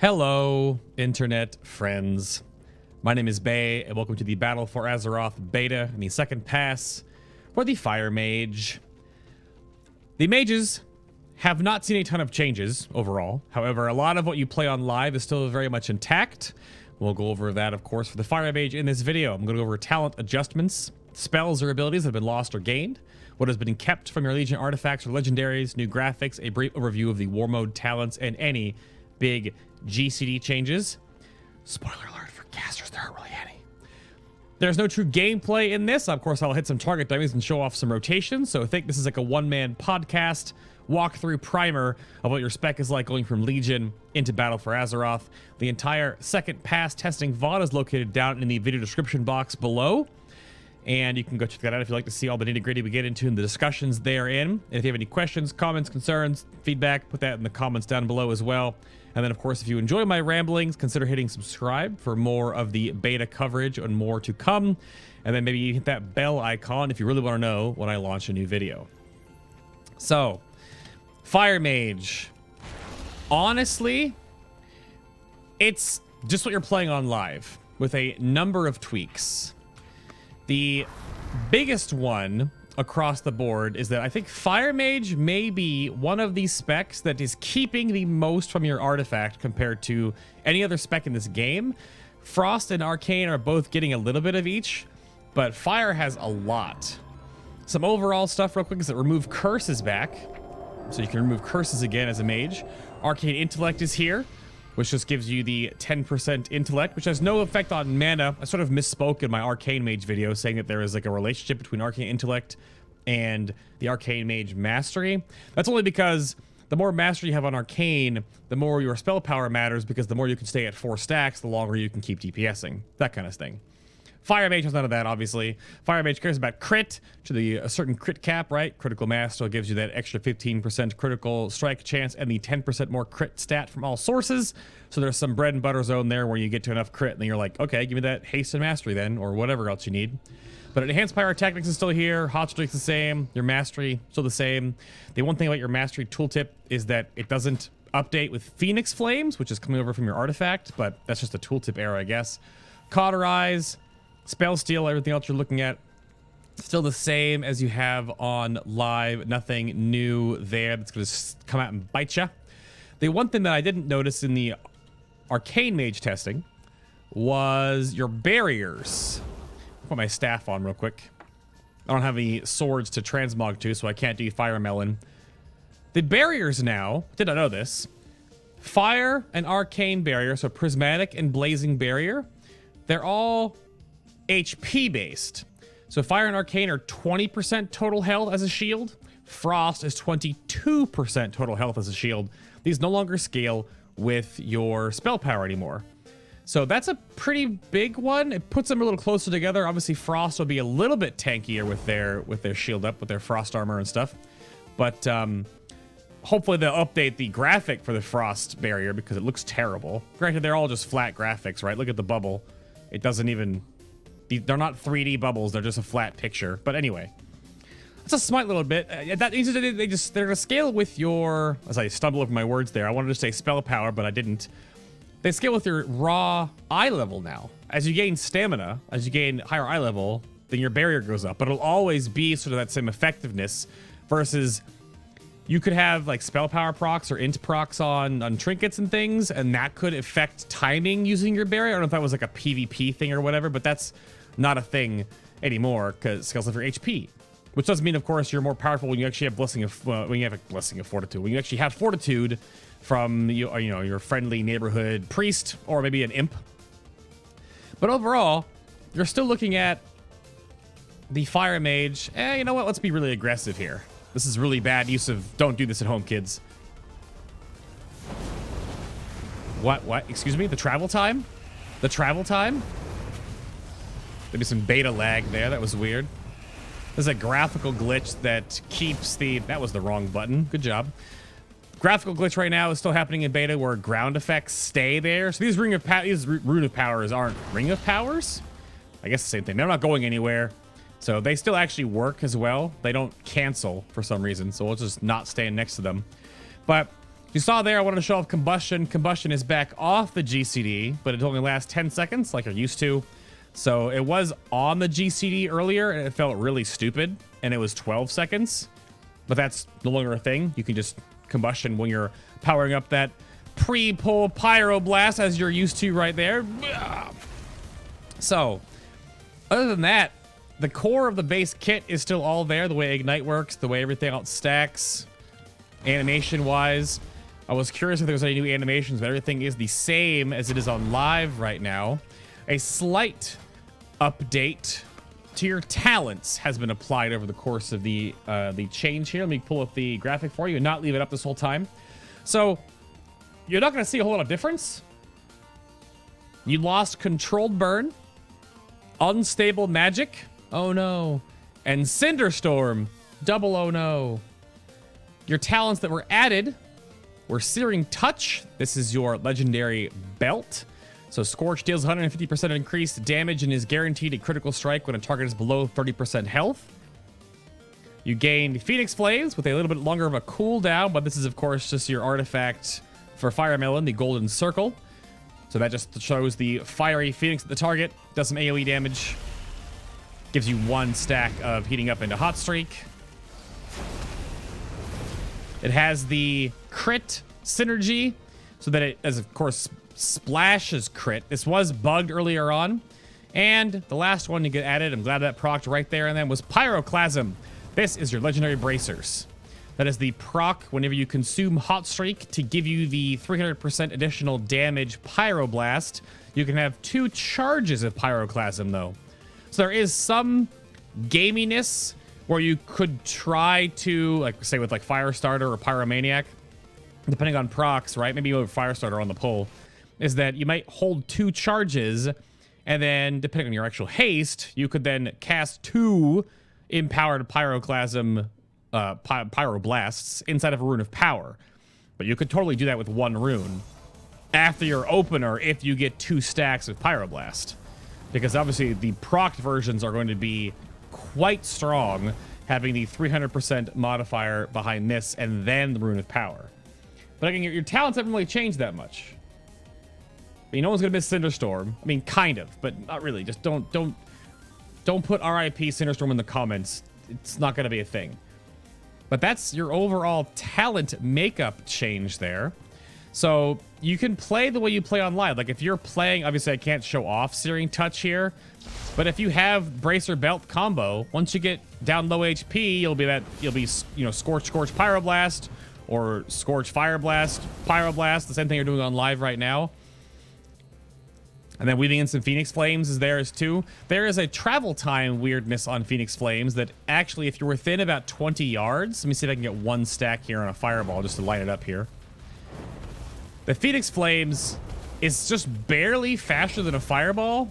Hello, internet friends. My name is Bay, and welcome to the Battle for Azeroth beta and the second pass for the Fire Mage. The mages have not seen a ton of changes overall. However, a lot of what you play on live is still very much intact. We'll go over that, of course, for the Fire Mage in this video. I'm going to go over talent adjustments, spells or abilities that have been lost or gained, what has been kept from your Legion artifacts or legendaries, new graphics, a brief overview of the war mode talents, and any big GCD changes. Spoiler alert for casters, there aren't really any. There's no true gameplay in this. Of course, I'll hit some target dummies and show off some rotations. So I think this is like a one-man podcast walkthrough primer of what your spec is like going from Legion into Battle for Azeroth. The entire second pass testing VOD is located down in the video description box below. And you can go check that out if you'd like to see all the nitty-gritty we get into in the discussions therein. And if you have any questions, comments, concerns, feedback, put that in the comments down below as well. And then, of course, if you enjoy my ramblings, consider hitting subscribe for more of the beta coverage and more to come. And then maybe you hit that bell icon if you really want to know when I launch a new video. So, Fire Mage. Honestly, it's just what you're playing on live with a number of tweaks. The biggest one across the board is that I think Fire Mage may be one of these specs that is keeping the most from your artifact compared to any other spec in this game. Frost and Arcane are both getting a little bit of each, but Fire has a lot. Some overall stuff real quick is that remove curse is back, so you can remove curses again as a mage. Arcane Intellect is here, which just gives you the 10% intellect, which has no effect on mana. I sort of misspoke in my Arcane Mage video saying that there is like a relationship between Arcane Intellect and the Arcane Mage Mastery. That's only because the more mastery you have on Arcane, the more your spell power matters, because the more you can stay at 4 stacks, the longer you can keep DPSing. That kind of thing. Fire Mage has none of that, obviously. Fire Mage cares about crit to a certain crit cap, right? Critical mass still gives you that extra 15% critical strike chance and the 10% more crit stat from all sources. So there's some bread and butter zone there where you get to enough crit and then you're like, okay, give me that haste and mastery then, or whatever else you need. But Enhanced Pyrotechnics is still here. Hot Streak's the same. Your mastery still the same. The one thing about your mastery tooltip is that it doesn't update with Phoenix Flames, which is coming over from your artifact, but that's just a tooltip error, I guess. Cauterize, Spell Steal, everything else you're looking at, still the same as you have on live. Nothing new there that's going to come out and bite you. The one thing that I didn't notice in the Arcane Mage testing was your barriers. I'll put my staff on real quick. I don't have any swords to transmog to, so I can't do Fire Melon. The barriers now, did I know this? Fire and Arcane Barrier, so Prismatic and Blazing Barrier, they're all HP based. So Fire and Arcane are 20% total health as a shield. Frost is 22% total health as a shield. These no longer scale with your spell power anymore. So that's a pretty big one. It puts them a little closer together. Obviously Frost will be a little bit tankier with their shield up, with their Frost armor and stuff. But hopefully they'll update the graphic for the Frost barrier because it looks terrible. Granted, they're all just flat graphics, right? Look at the bubble. It doesn't even... They're not 3D bubbles, they're just a flat picture. But anyway, it's a smart little bit. That means that they're gonna scale with your, as I stumble over my words there, I wanted to say spell power, but I didn't. They scale with your raw eye level now. As you gain stamina, as you gain higher eye level, then your barrier goes up. But it'll always be sort of that same effectiveness versus you could have like spell power procs or int procs on trinkets and things, and that could affect timing using your barrier. I don't know if that was like a PvP thing or whatever, but that's not a thing anymore because it scales with your HP, which does mean, of course, you're more powerful when you actually have Blessing of when you have a Blessing of Fortitude. When you actually have Fortitude from your friendly neighborhood priest or maybe an imp. But overall, you're still looking at the Fire Mage. You know what? Let's be really aggressive here. This is really bad use of don't do this at home, kids. What? Excuse me? The travel time? The travel time? Maybe some beta lag there. That was weird. There's a graphical glitch that keeps the... That was the wrong button. Good job. Graphical glitch right now is still happening in beta where ground effects stay there. So these Rune of Powers aren't Ring of Powers? I guess the same thing. They're not going anywhere. So they still actually work as well. They don't cancel for some reason. So we'll just not stand next to them. But You saw there, I wanted to show off Combustion. Combustion is back off the GCD, but it only lasts 10 seconds like you're used to. So it was on the GCD earlier, and it felt really stupid, and it was 12 seconds. But that's no longer a thing. You can just Combustion when you're powering up that pre-pull Pyro Blast, as you're used to right there. So, other than that, the core of the base kit is still all there, the way Ignite works, the way everything else stacks, animation-wise. I was curious if there was any new animations, but everything is the same as it is on live right now. A slight update to your talents has been applied over the course of the change here. Let me pull up the graphic for you and not leave it up this whole time. So, you're not going to see a whole lot of difference. You lost Controlled Burn, Unstable Magic, oh no, and Cinderstorm, double oh no. Your talents that were added were Searing Touch. This is your legendary belt. So Scorch deals 150% increased damage and is guaranteed a critical strike when a target is below 30% health. You gained Phoenix Flames with a little bit longer of a cooldown, but this is of course just your artifact for Fire Melon, the Golden Circle. So that just shows the fiery Phoenix at the target, does some AoE damage, gives you 1 stack of heating up into Hot Streak. It has the crit synergy, so that it, as of course, splashes crit. This was bugged earlier on. And the last one to get added, I'm glad that procced right there, and then was Pyroclasm. This is your legendary bracers. That is the proc whenever you consume Hot Streak to give you the 300% additional damage Pyroblast. You can have 2 charges of Pyroclasm though. So there is some gaminess where you could try to, like, say with like Firestarter or Pyromaniac, depending on procs, right? Maybe with Firestarter on the pull, is that you might hold 2 charges, and then depending on your actual haste, you could then cast 2 empowered Pyroclasm Pyroblasts inside of a Rune of Power. But you could totally do that with 1 rune after your opener if you get 2 stacks of Pyroblast. Because obviously the proc versions are going to be quite strong, having the 300% modifier behind this and then the Rune of Power. But again, your talents haven't really changed that much. I mean, no one's gonna miss Cinderstorm. I mean, kind of, but not really. Just don't put RIP Cinderstorm in the comments. It's not gonna be a thing. But that's your overall talent makeup change there. So you can play the way you play on live. Like if you're playing, obviously I can't show off Searing Touch here, but if you have Bracer Belt combo, once you get down low HP, you'll be you know, Scorch Pyroblast or Scorch Fire Blast Pyroblast, the same thing you're doing on live right now. And then weaving in some Phoenix Flames is there as too. There is a travel time weirdness on Phoenix Flames that actually, if you're within about 20 yards, let me see if I can get 1 stack here on a fireball just to light it up here. The Phoenix Flames is just barely faster than a fireball.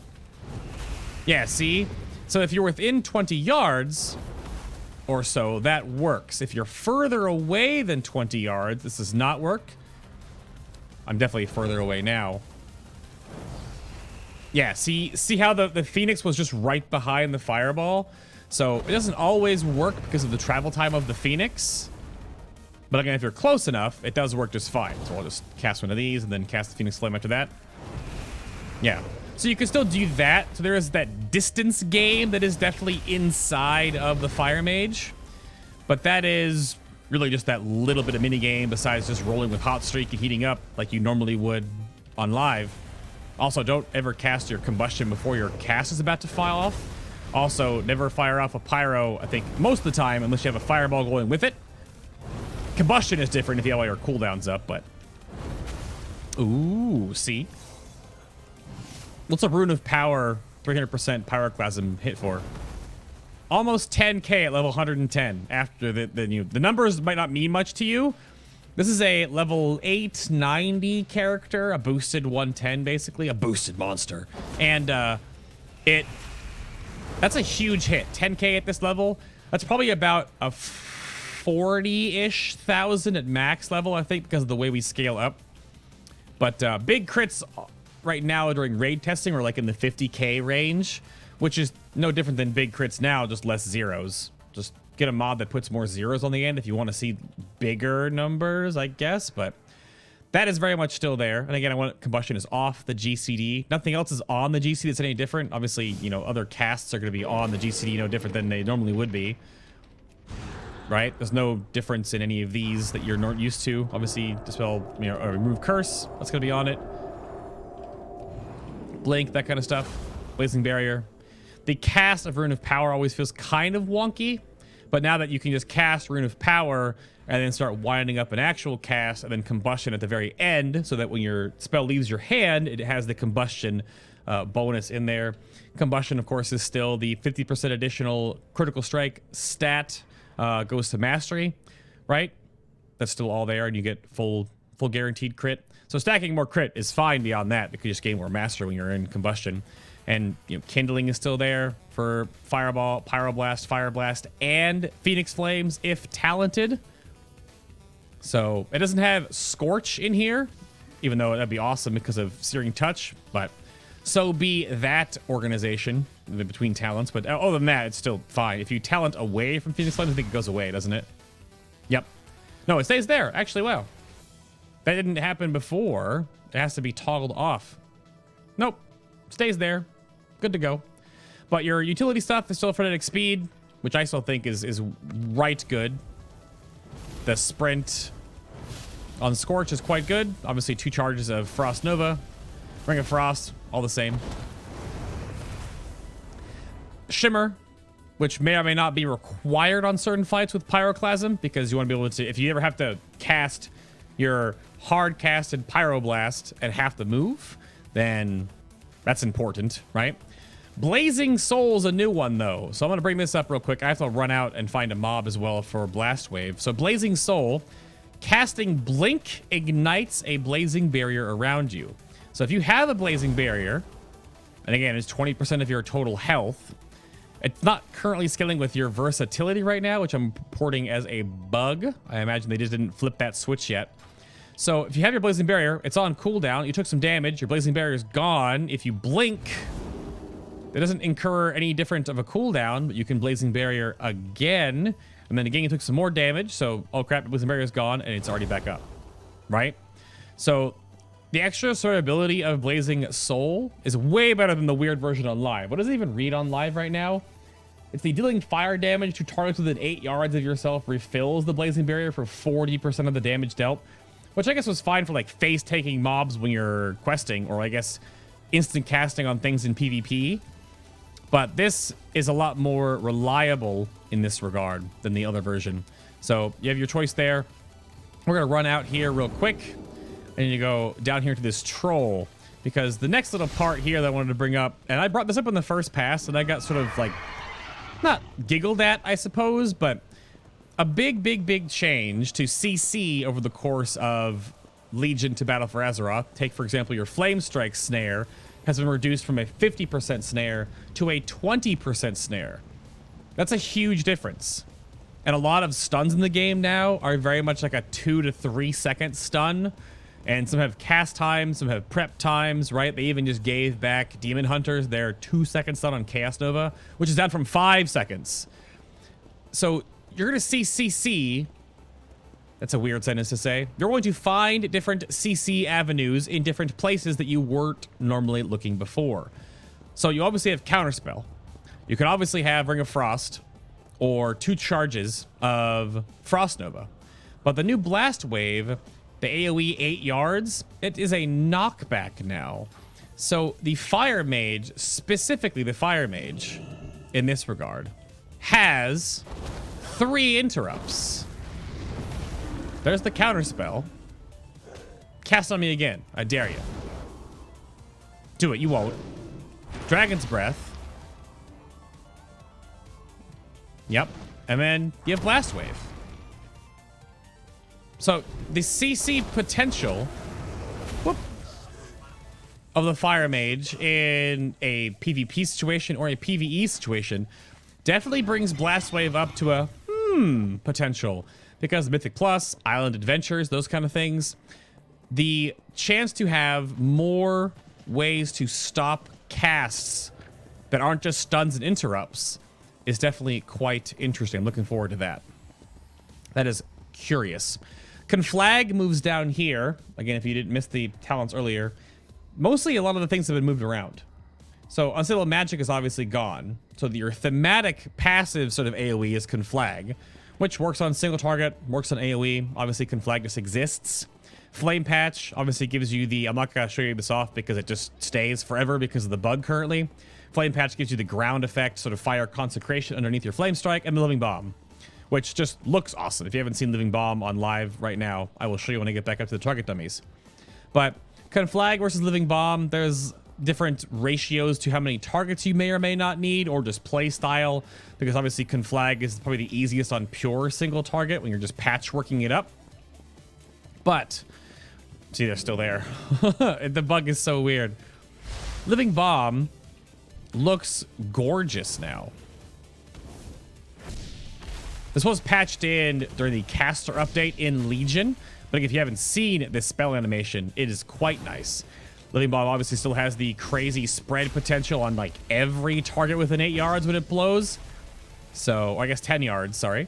Yeah, see? So if you're within 20 yards or so, that works. If you're further away than 20 yards, this does not work. I'm definitely further away now. Yeah, see how the Phoenix was just right behind the fireball? So it doesn't always work because of the travel time of the Phoenix. But again, if you're close enough, it does work just fine. So I'll just cast one of these and then cast the Phoenix Flame after that. Yeah. So you can still do that. So there is that distance game that is definitely inside of the Fire Mage. But that is really just that little bit of mini game besides just rolling with Hot Streak and heating up like you normally would on live. Also, don't ever cast your Combustion before your cast is about to fire off. Also, never fire off a Pyro, I think, most of the time, unless you have a Fireball going with it. Combustion is different if you have all your cooldowns up, but... Ooh, see? What's a Rune of Power 300% Pyroclasm hit for? Almost 10k at level 110 after the numbers might not mean much to you. This is a level 890 character, a boosted 110 basically, a boosted monster. And that's a huge hit. 10k at this level. That's probably about a 40-ish thousand at max level, I think, because of the way we scale up. But big crits right now during raid testing are like in the 50k range, which is no different than big crits now, just less zeros. Just get a mod that puts more zeros on the end if you want to see bigger numbers, I guess. But That is very much still there. And again, I want combustion is off the GCD. Nothing else is on the GCD that's any different. Obviously, you know, other casts are going to be on the GCD no different than they normally would be. Right? There's no difference in any of these that you're not used to. Obviously, dispel, you know, or remove curse. That's going to be on it. Blink, that kind of stuff. Blazing barrier. The cast of Rune of Power always feels kind of wonky. But now that you can just cast Rune of Power and then start winding up an actual cast and then combustion at the very end, so that when your spell leaves your hand, it has the combustion bonus in there. Combustion, of course, is still the 50% additional critical strike stat. Goes to mastery, right? That's still all there, and you get full guaranteed crit. So stacking more crit is fine beyond that, because you just gain more mastery when you're in combustion. And you know, kindling is still there for Fireball, Pyroblast, Fire Blast, and Phoenix Flames if talented. So it doesn't have Scorch in here, even though that'd be awesome because of Searing Touch, but so be that organization between talents. But other than that, it's still fine. If you talent away from Phoenix Flames, I think it goes away, doesn't it? Yep. No, it stays there. Actually, wow. That didn't happen before. It has to be toggled off. Nope. Stays there. Good to go. But your utility stuff is still frenetic speed, which I still think is right good. The sprint on Scorch is quite good. Obviously, 2 charges of Frost Nova. Ring of Frost, all the same. Shimmer, which may or may not be required on certain fights with Pyroclasm, because you want to be able to, if you ever have to cast your hard casted Pyroblast and have to move, then that's important, right? Blazing Soul's a new one, though. So I'm going to bring this up real quick. I have to run out and find a mob as well for Blast Wave. So Blazing Soul, casting Blink ignites a blazing barrier around you. So if you have a blazing barrier, and again, it's 20% of your total health, it's not currently scaling with your versatility right now, which I'm reporting as a bug. I imagine they just didn't flip that switch yet. So if you have your blazing barrier, it's on cooldown. You took some damage. Your blazing barrier is gone. If you blink, it doesn't incur any different of a cooldown, but you can blazing barrier again. And then again, you took some more damage. So, oh crap, the blazing barrier is gone and it's already back up, right? So the extra survivability of Blazing Soul is way better than the weird version on live. What does it even read on live right now? It's the dealing fire damage to targets within 8 yards of yourself refills the blazing barrier for 40% of the damage dealt, which I guess was fine for like face taking mobs when you're questing, or I guess instant casting on things in PvP. But this is a lot more reliable in this regard than the other version. So you have your choice there. We're gonna run out here real quick, and you go down here to this troll, because the next little part here that I wanted to bring up, and I brought this up in the first pass, and I got sort of like, not giggled at, I suppose, but a big change to CC over the course of Legion to Battle for Azeroth. Take, for example, your Flame Strike snare has been reduced from a 50% snare to a 20% snare. That's a huge difference. And a lot of stuns in the game now are very much like a 2 to 3 second stun. And some have cast times, some have prep times, right? They even just gave back Demon Hunters their 2-second stun on Chaos Nova, which is down from 5 seconds. So you're going to see CC. That's a weird sentence to say. You're going to find different CC avenues in different places that you weren't normally looking before. So you obviously have Counterspell. You can obviously have Ring of Frost or 2 charges of Frost Nova. But the new Blast Wave, the AoE 8 yards, it is a knockback now. So the Fire Mage, specifically the Fire Mage, in this regard, has 3 interrupts. There's the Counterspell. Cast on me again. I dare you. Do it. You won't. Dragon's Breath. Yep. And then you have Blast Wave. So the CC potential of the Fire Mage in a PvP situation or a PvE situation definitely brings Blast Wave up to a potential. Because Mythic Plus, Island Adventures, those kind of things, the chance to have more ways to stop casts that aren't just stuns and interrupts is definitely quite interesting. I'm looking forward to that. That is curious. Conflag moves down here. Again, if you didn't miss the talents earlier, mostly a lot of the things have been moved around. So Unstable Magic is obviously gone. So your thematic passive sort of AoE is Conflag, which works on single target, works on AoE. Obviously, Conflag just exists. Flame Patch obviously gives you the... I'm not going to show you this off because it just stays forever because of the bug currently. Flame Patch gives you the ground effect, sort of fire consecration underneath your Flame Strike, and the Living Bomb, which just looks awesome. If you haven't seen Living Bomb on live right now, I will show you when I get back up to the target dummies. But Conflag versus Living Bomb, there's different ratios to how many targets you may or may not need, or just play style, because obviously Conflag is probably the easiest on pure single target when you're just patchworking it up. But, see, they're still there. The bug is so weird. Living Bomb looks gorgeous now. This was patched in during the caster update in Legion, but if you haven't seen this spell animation, it is quite nice. Living Bomb obviously still has the crazy spread potential on like every target within 8 yards when it blows. So, or I guess 10 yards, sorry.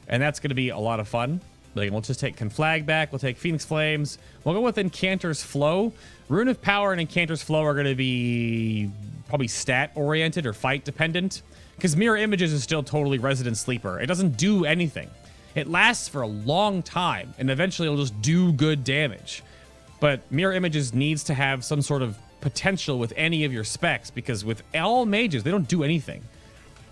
And that's going to be a lot of fun. Like, we'll just take Conflag back. We'll take Phoenix Flames. We'll go with Incanter's Flow. Rune of Power and Incanter's Flow are going to be probably stat-oriented or fight-dependent. Because Mirror Images is still totally Resident Sleeper. It doesn't do anything. It lasts for a long time, and eventually it'll just do good damage. But Mirror Images needs to have some sort of potential with any of your specs, because with all mages, they don't do anything.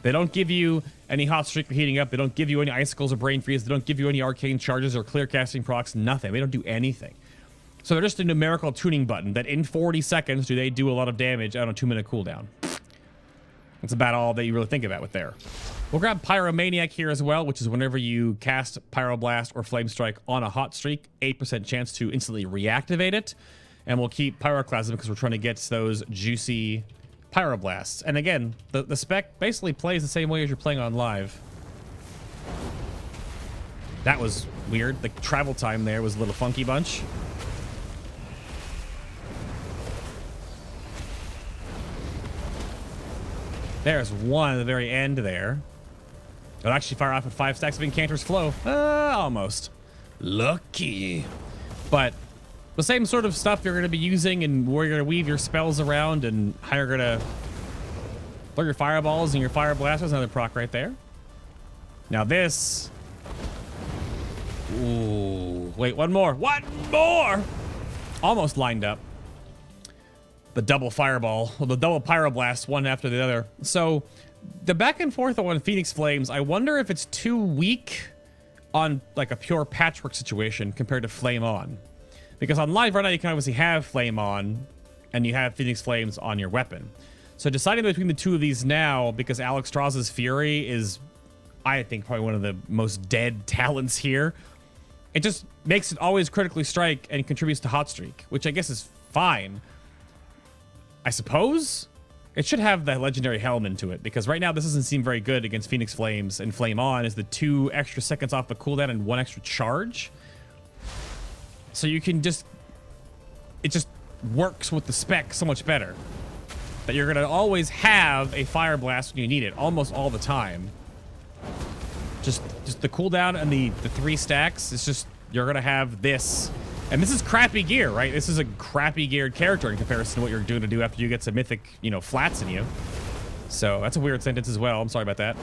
They don't give you any hot streak or heating up. They don't give you any icicles or brain freeze. They don't give you any arcane charges or clear casting procs. Nothing. They don't do anything. So they're just a numerical tuning button that in 40 seconds do they do a lot of damage on a 2-minute cooldown. That's about all that you really think about with there. We'll grab Pyromaniac here as well, which is whenever you cast Pyroblast or Flame Strike on a hot streak, 8% chance to instantly reactivate it. And we'll keep Pyroclasm because we're trying to get those juicy Pyroblasts. And again, the spec basically plays the same way as you're playing on live. That was weird. The travel time there was a little funky bunch. There's one at the very end there. It'll actually fire off with 5 stacks of Incanter's Flow. Almost. Lucky. But the same sort of stuff you're going to be using and where you're going to weave your spells around and how you're going to throw your fireballs and your fire blasters. Another proc right there. Now this... Ooh. Wait, one more. One more! Almost lined up. The double fireball. Well, the double pyroblast, one after the other. So the back and forth on Phoenix Flames, I wonder if it's too weak on like a pure patchwork situation compared to Flame On. Because on live right now, you can obviously have Flame On, and you have Phoenix Flames on your weapon. So deciding between the two of these now, because Alex Strauss's Fury is, I think, probably one of the most dead talents here, it just makes it always critically strike and contributes to Hot Streak, which I guess is fine. I suppose it should have the legendary helm into it, because right now this doesn't seem very good against Phoenix Flames, and Flame On is the 2 extra seconds off the cooldown and 1 extra charge. So you can just, it just works with the spec so much better. That you're gonna always have a fire blast when you need it, almost all the time. Just the cooldown and the 3 stacks, it's just, you're gonna have this. And this is crappy gear, right? This is a crappy geared character in comparison to what you're doing to do after you get some mythic, you know, flats in you. So that's a weird sentence as well. I'm sorry about that.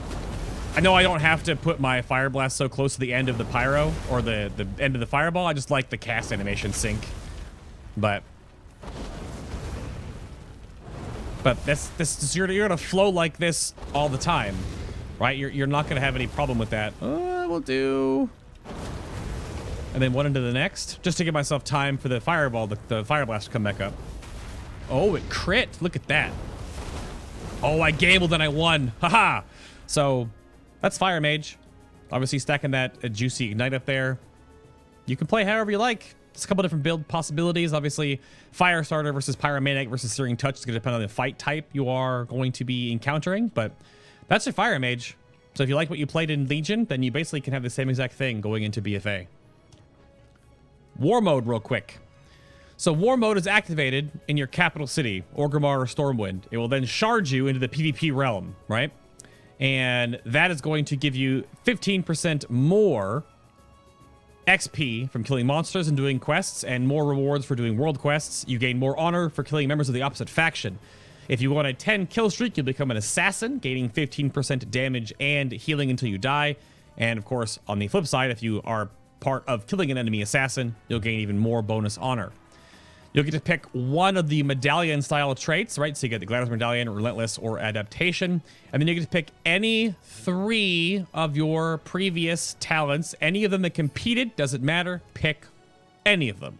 I know I don't have to put my Fire Blast so close to the end of the Pyro or the end of the Fireball. I just like the cast animation sync. But this you're gonna flow like this all the time, right? You're not gonna have any problem with that. We'll do, and then one into the next, just to give myself time for the Fireball, the Fire Blast to come back up. Oh, it crit! Look at that. Oh, I gambled and I won. Haha. So that's Fire Mage. Obviously stacking that juicy Ignite up there. You can play however you like. There's a couple different build possibilities. Obviously, Fire Starter versus Pyromaniac versus Searing Touch is going to depend on the fight type you are going to be encountering, but that's your Fire Mage. So if you like what you played in Legion, then you basically can have the same exact thing going into BFA. War Mode real quick. So War Mode is activated in your capital city, Orgrimmar or Stormwind. It will then shard you into the PvP realm, right? And that is going to give you 15% more XP from killing monsters and doing quests, and more rewards for doing world quests. You gain more honor for killing members of the opposite faction. If you want a 10 kill streak, you'll become an assassin, gaining 15% damage and healing until you die. And of course, on the flip side, if you are part of killing an enemy assassin, you'll gain even more bonus honor. You'll get to pick one of the medallion style traits, right? So you get the Gladiator's Medallion, Relentless, or Adaptation. And then you get to pick any 3 of your previous talents. Any of them that competed, doesn't matter. Pick any of them.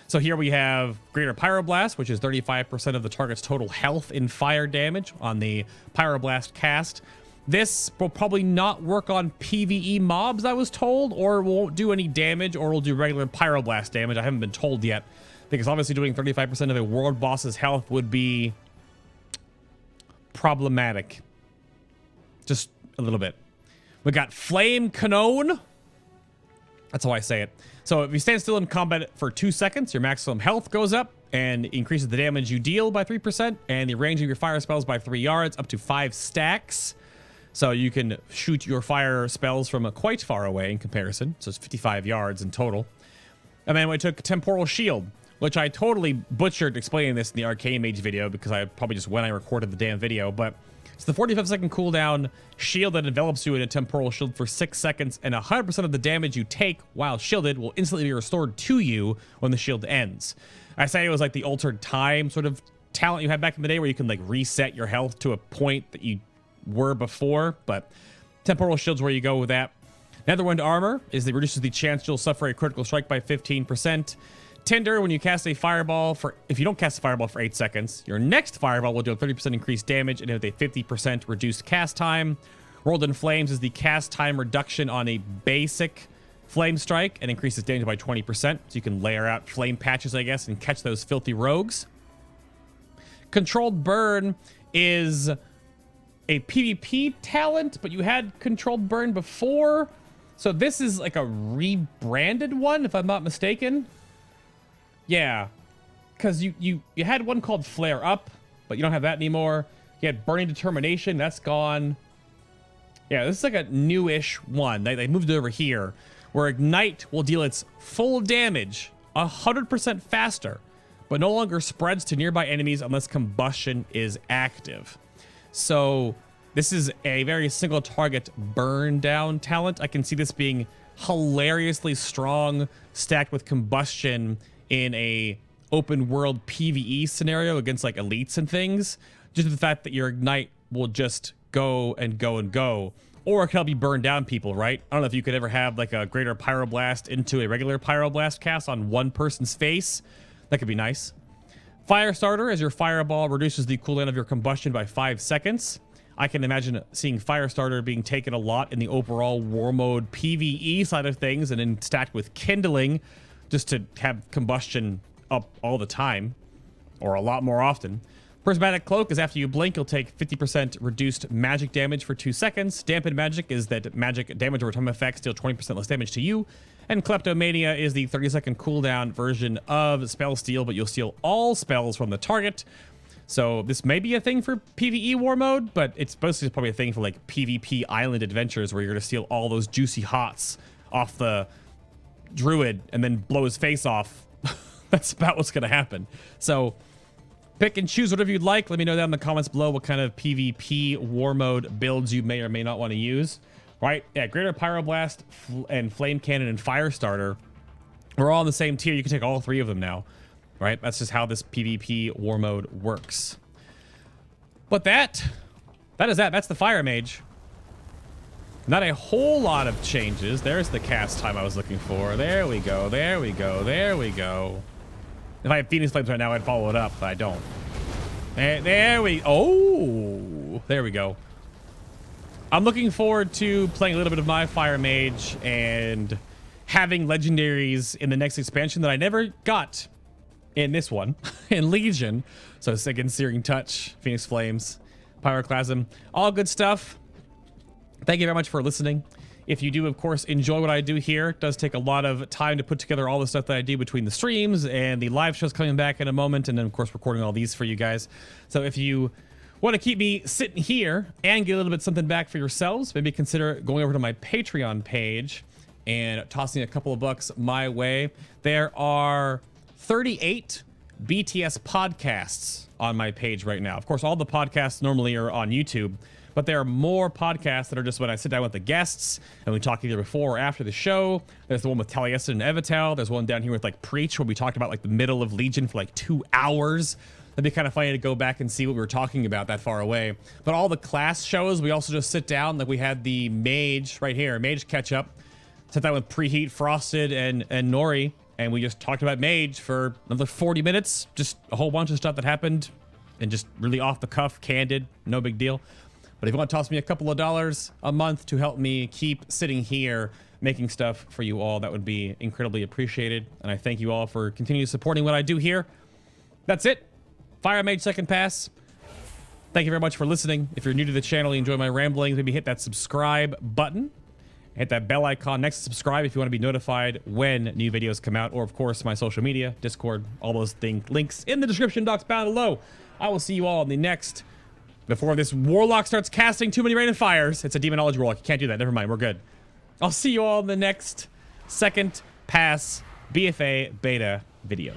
So here we have Greater Pyroblast, which is 35% of the target's total health in fire damage on the Pyroblast cast. This will probably not work on PvE mobs, I was told, or won't do any damage, or will do regular Pyroblast damage. I haven't been told yet, because obviously doing 35% of a world boss's health would be problematic. Just a little bit. We got Flame Canone. That's how I say it. So if you stand still in combat for 2 seconds, your maximum health goes up and increases the damage you deal by 3%, and the range of your fire spells by 3 yards, up to 5 stacks. So you can shoot your fire spells from quite far away in comparison. So it's 55 yards in total. And then we took Temporal Shield, which I totally butchered explaining this in the Arcane Mage video, because I probably just when I recorded the damn video, but it's the 45-second cooldown shield that envelops you in a temporal shield for 6 seconds, and 100% of the damage you take while shielded will instantly be restored to you when the shield ends. I say it was like the altered time sort of talent you had back in the day, where you can like reset your health to a point that you were before, but temporal shield's where you go with that. Netherwind Armor is that reduces the chance you'll suffer a critical strike by 15%. Tinder, when you cast a fireball if you don't cast a fireball for 8 seconds, your next fireball will do a 30% increased damage and with a 50% reduced cast time. Rolled in Flames is the cast time reduction on a basic flame strike and increases damage by 20%. So you can layer out flame patches, I guess, and catch those filthy rogues. Controlled Burn is a PvP talent, but you had Controlled Burn before. So this is like a rebranded one, if I'm not mistaken. Yeah, because you had one called Flare Up, but you don't have that anymore. You had Burning Determination, that's gone. Yeah, this is like a newish one. They moved it over here, where Ignite will deal its full damage 100% faster, but no longer spreads to nearby enemies unless combustion is active. So this is a very single target burn down talent. I can see this being hilariously strong, stacked with combustion in a open world PvE scenario against like elites and things, just the fact that your Ignite will just go and go and go, or it can help you burn down people, right? I don't know if you could ever have like a Greater Pyroblast into a regular Pyroblast cast on one person's face. That could be nice. Firestarter, as your fireball reduces the cooldown of your combustion by 5 seconds. I can imagine seeing Firestarter being taken a lot in the overall war mode PvE side of things, and then stacked with Kindling, just to have combustion up all the time, or a lot more often. Prismatic Cloak is after you blink, you'll take 50% reduced magic damage for 2 seconds. Dampened Magic is that magic damage over time effects deal 20% less damage to you. And Kleptomania is the 30-second cooldown version of Spell Steal, but you'll steal all spells from the target. So this may be a thing for PvE war mode, but it's mostly probably a thing for like PvP island adventures, where you're going to steal all those juicy hots off the druid and then blow his face off. That's about what's going to happen. So pick and choose whatever you'd like. Let me know down in the comments below what kind of PvP war mode builds you may or may not want to use. Right? Yeah, Greater Pyroblast and Flame Cannon and Firestarter are all in the same tier. You can take all 3 of them now. Right? That's just how this PvP war mode works. But that is that. That's the Fire Mage. Not a whole lot of changes. There's the cast time I was looking for. There we go. There we go. There we go. If I had Phoenix Flames right now, I'd follow it up, but I don't. There we... Oh! There we go. I'm looking forward to playing a little bit of my Fire Mage and having legendaries in the next expansion that I never got in this one, in Legion. So again, Searing Touch, Phoenix Flames, Pyroclasm, all good stuff. Thank you very much for listening. If you do, of course, enjoy what I do here, it does take a lot of time to put together all the stuff that I do between the streams and the live shows coming back in a moment, and then, of course, recording all these for you guys. So if you want to keep me sitting here and get a little bit something back for yourselves, maybe consider going over to my Patreon page and tossing a couple of bucks my way. There are 38 BTS podcasts on my page right now. Of course, all the podcasts normally are on YouTube, but there are more podcasts that are just when I sit down with the guests and we talk either before or after the show. There's the one with Taezilyn and Evital. There's one down here with like Preach, where we talked about like the middle of Legion for like 2 hours. That'd be kind of funny to go back and see what we were talking about that far away. But all the class shows, we also just sit down. Like we had the Mage right here, Mage catch up. Sat down with Preheat, Frosted, and Nori, and we just talked about Mage for another 40 minutes. Just a whole bunch of stuff that happened, and just really off the cuff, candid, no big deal. But if you want to toss me a couple of dollars a month to help me keep sitting here making stuff for you all, that would be incredibly appreciated. And I thank you all for continuing supporting what I do here. That's it. Fire Mage Second Pass. Thank you very much for listening. If you're new to the channel, you enjoy my ramblings, maybe hit that subscribe button. Hit that bell icon next to subscribe if you want to be notified when new videos come out. Or, of course, my social media, Discord, all those things. Links in the description box down below. I will see you all in the next... Before this Warlock starts casting too many Rain and Fires. It's a Demonology Warlock. You can't do that. Never mind. We're good. I'll see you all in the next Second Pass BFA Beta video.